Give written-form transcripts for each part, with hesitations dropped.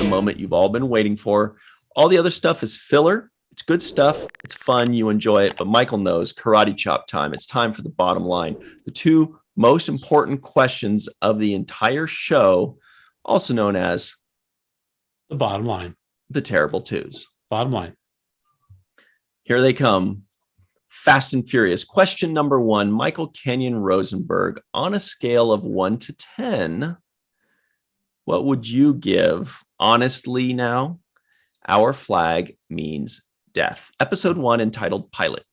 the moment you've all been waiting for. All the other stuff is filler. It's good stuff. It's fun. You enjoy it. But Michael knows karate chop time. It's time for the bottom line. The two most important questions of the entire show, also known as the bottom line, the terrible twos. Bottom line. Here they come. Fast and Furious. Question number 1, Michael Kenyon Rosenberg. On a scale of 1 to 10, what would you give? Honestly now, Our Flag Means Death. Episode 1 entitled Pilot.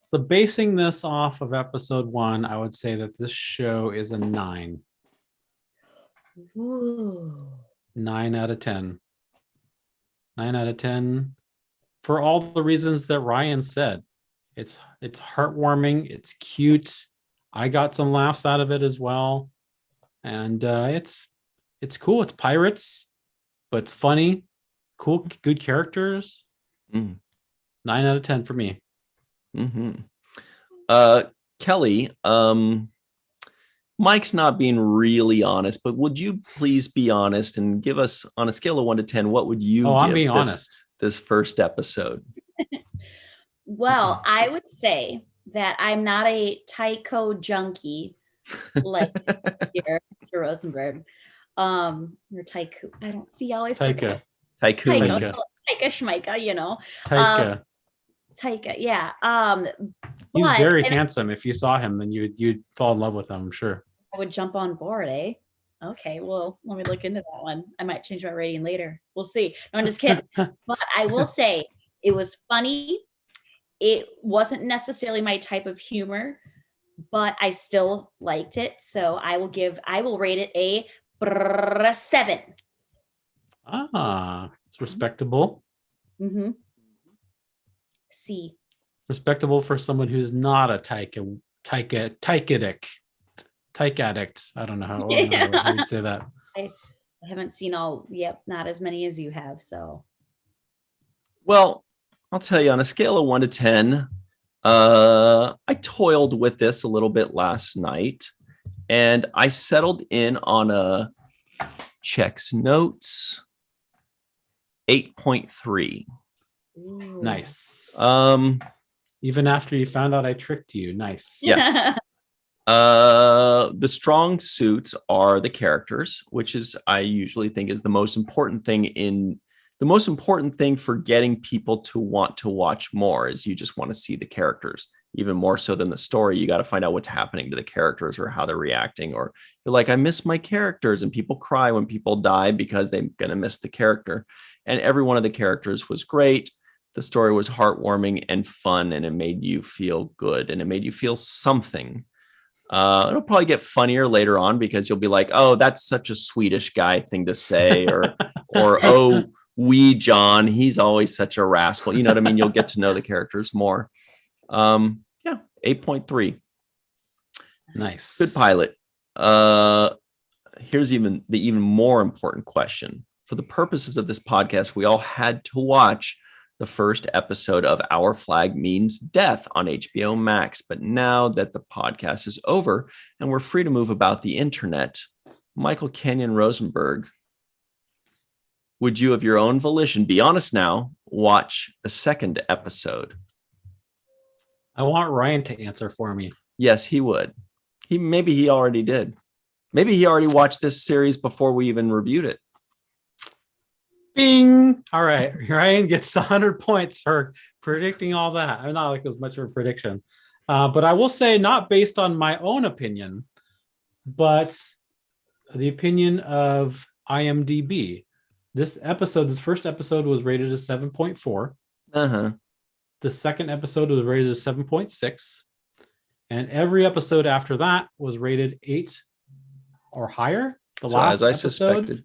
So basing this off of episode 1, I would say that this show is a 9. Ooh. 9 out of 10. 9 out of 10 for all the reasons that Ryan said. It's heartwarming. It's cute. I got some laughs out of it as well. And it's cool. It's pirates, but it's funny. Cool, good characters. 9 out of 10 for me. Kelly, Mike's not being really honest, but would you please be honest and give us, on a scale of 1 to 10, what would you give I'm being honest. This first episode? Well, I would say that I'm not a Tycho junkie like here, Mr. Rosenberg. Or Tycho. I don't see always Taika. Taika Schmeika, you know. Taika. Taika, yeah. He's very handsome. If you saw him, then you'd fall in love with him, I'm sure. I would jump on board, eh? Okay, well, let me look into that one. I might change my rating later. We'll see. No, I'm just kidding. But I will say it was funny. It wasn't necessarily my type of humor, but I still liked it. So I will rate it a 7. It's respectable. C. Respectable for someone who's not a Tyke addict. I don't know how you'd say that. I haven't seen not as many as you have. So, well, I'll tell you, on a scale of 1 to 10, I toiled with this a little bit last night, and I settled in on a checks notes 8.3. Nice. Even after you found out I tricked you. Nice. Yes. The strong suits are the characters, which is, I usually think, is the most important thing for getting people to want to watch more. Is you just want to see the characters even more so than the story. You got to find out what's happening to the characters or how they're reacting, or you're like, I miss my characters, and people cry when people die because they're going to miss the character. And every one of the characters was great. The story was heartwarming and fun, and it made you feel good, and it made you feel something. It'll probably get funnier later on because you'll be like, oh, that's such a Swedish guy thing to say, or oh, wee John, he's always such a rascal. You know what I mean? You'll get to know the characters more. 8.3. Nice. Good pilot. Here's the even more important question. For the purposes of this podcast, we all had to watch the first episode of Our Flag Means Death on HBO Max. But now that the podcast is over and we're free to move about the internet, Michael Kenyon Rosenberg, would you, of your own volition, be honest now, watch the second episode? I want Ryan to answer for me. Yes, he would. Maybe he already did. Maybe he already watched this series before we even reviewed it. Bing! All right. Ryan gets 100 points for predicting all that. I'm not like it was much of a prediction. But I will say, not based on my own opinion, but the opinion of IMDb. This first episode was rated as 7.4. The second episode was rated as 7.6. And every episode after that was rated 8 or higher. Suspected.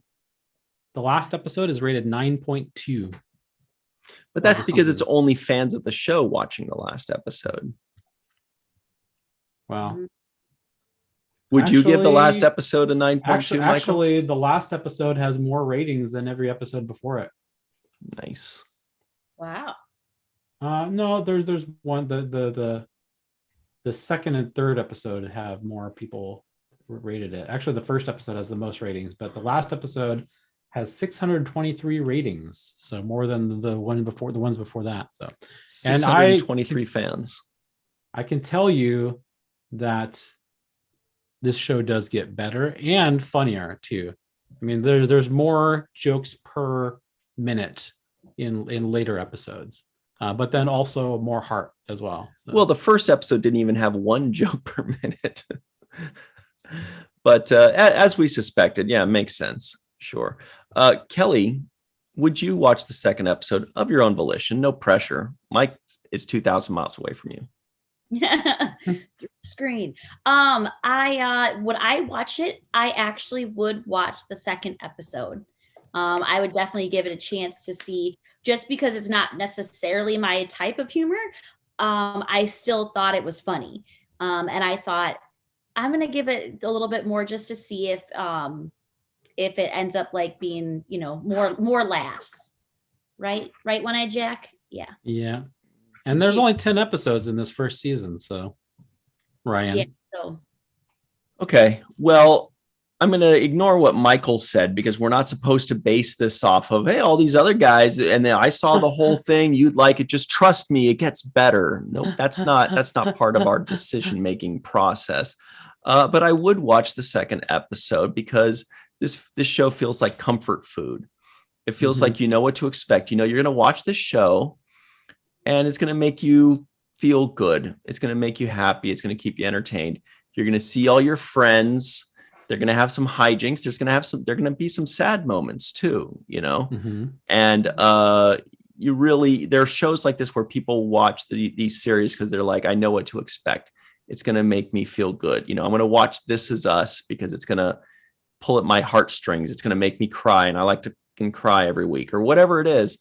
The last episode is rated 9.2. But that's because it's only fans of the show watching the last episode. Wow. Would you give the last episode a 9.2, Michael? Actually, the last episode has more ratings than every episode before it. Nice. Wow. No, there's one. The second and third episode have more people rated it. Actually, the first episode has the most ratings, but the last episode has 623 ratings, so more than the ones before that. So, and 623 fans. I can tell you that this show does get better and funnier too. I mean, there's more jokes per minute in later episodes, but then also more heart as well. So. Well, the first episode didn't even have one joke per minute. But as we suspected, yeah, it makes sense. Sure. Kelly, would you watch the second episode of your own volition? No pressure. Mike is 2,000 miles away from you. Through the screen. I would I watch it? I actually would watch the second episode. I would definitely give it a chance to see, just because it's not necessarily my type of humor. I still thought it was funny. And I thought I'm gonna give it a little bit more just to see if it ends up like being, more laughs. Right, One-Eyed Jack? Yeah. Yeah. And there's only 10 episodes in this first season, so Ryan. Yeah, so Okay. Well, I'm going to ignore what Michael said because we're not supposed to base this off of, hey, all these other guys, and then I saw the whole thing. You'd like it. Just trust me. It gets better. No, that's not part of our decision-making process. But I would watch the second episode because this show feels like comfort food. It feels like you know what to expect. You're going to watch this show and it's going to make you feel good. It's going to make you happy. It's going to keep you entertained. You're going to see all your friends. They're going to have some hijinks. There are going to be some sad moments too, and there are shows like this where people watch these series because they're like, I know what to expect. It's going to make me feel good. I'm going to watch This Is Us because it's going to pull at my heartstrings. It's going to make me cry. And I like to cry every week or whatever it is.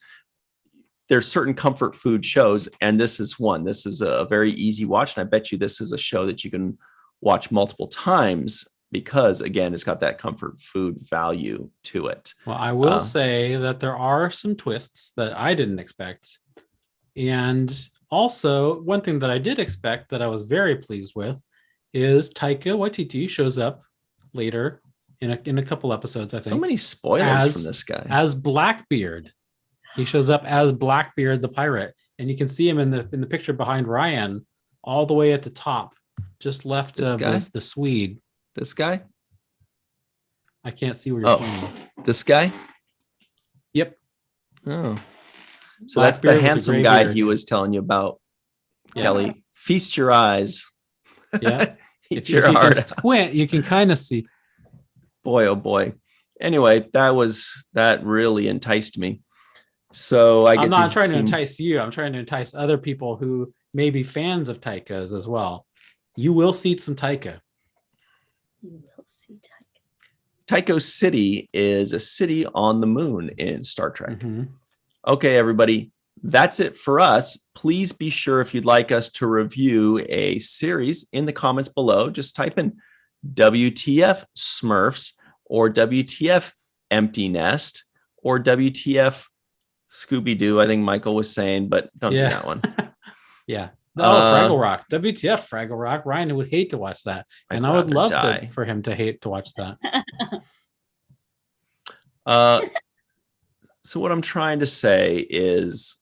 There's certain comfort food shows. And this is one. This is a very easy watch. And I bet you this is a show that you can watch multiple times because, again, it's got that comfort food value to it. Well, I will say that there are some twists that I didn't expect. And also, one thing that I did expect that I was very pleased with is Taika Waititi shows up later in a couple episodes, I think. So many spoilers from this guy. As Blackbeard. He shows up as Blackbeard the pirate. And you can see him in the picture behind Ryan, all the way at the top, just left of the Swede. This guy? I can't see where you're pointing. This guy? Yep. Oh. So that's the handsome guy he was telling you about, Kelly. Feast your eyes. Yeah. If you can squint, you can kind of see. Boy, oh boy. Anyway, that really enticed me. So I'm not trying to entice you. I'm trying to entice other people who may be fans of Taika's as well. You will see some Taika. You will see Taika. Taiko City is a city on the moon in Star Trek. Okay, everybody, that's it for us. Please be sure if you'd like us to review a series in the comments below, just type in WTF Smurfs or WTF Empty Nest or WTF Scooby-Doo, I think Michael was saying, but don't do that one. Yeah. Fraggle Rock. WTF Fraggle Rock. Ryan would hate to watch that. And I would love for him to hate to watch that. So what I'm trying to say is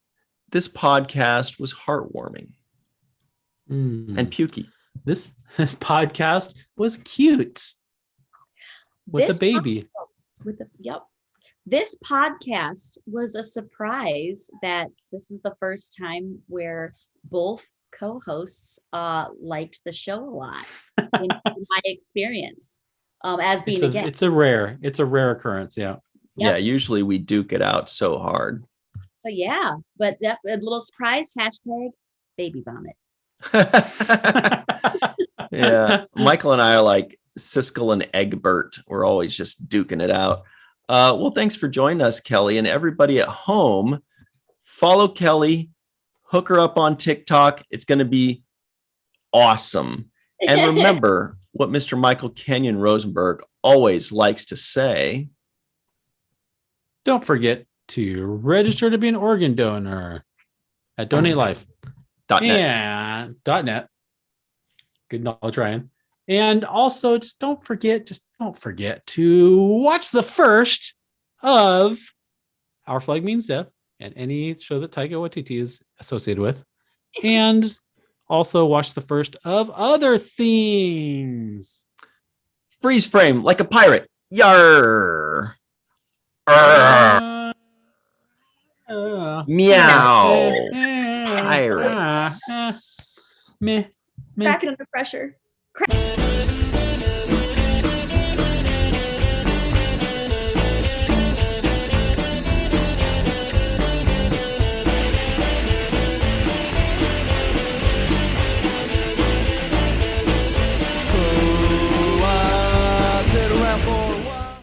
this podcast was heartwarming and pukey. This podcast was cute with the baby. This podcast was a surprise that this is the first time where both co-hosts liked the show a lot in my experience as being a guest. It's a rare occurrence. Yeah. Yep. Yeah, usually we duke it out so hard. So yeah, but that a little surprise hashtag baby vomit. Yeah, Michael and I are like Siskel and Egbert. We're always just duking it out. Well, thanks for joining us, Kelly, and everybody at home. Follow Kelly, hook her up on TikTok. It's going to be awesome. And remember what Mr. Michael Kenyon Rosenberg always likes to say. Don't forget to register to be an organ donor at donatelife.net. .net. Good knowledge, Ryan. And also, just don't forget to watch the first of Our Flag Means Death and any show that Taika Waititi is associated with, and also watch the first of Other Things. Freeze frame like a pirate. Yar. Meow. Pirates. Meh. Cracking under pressure.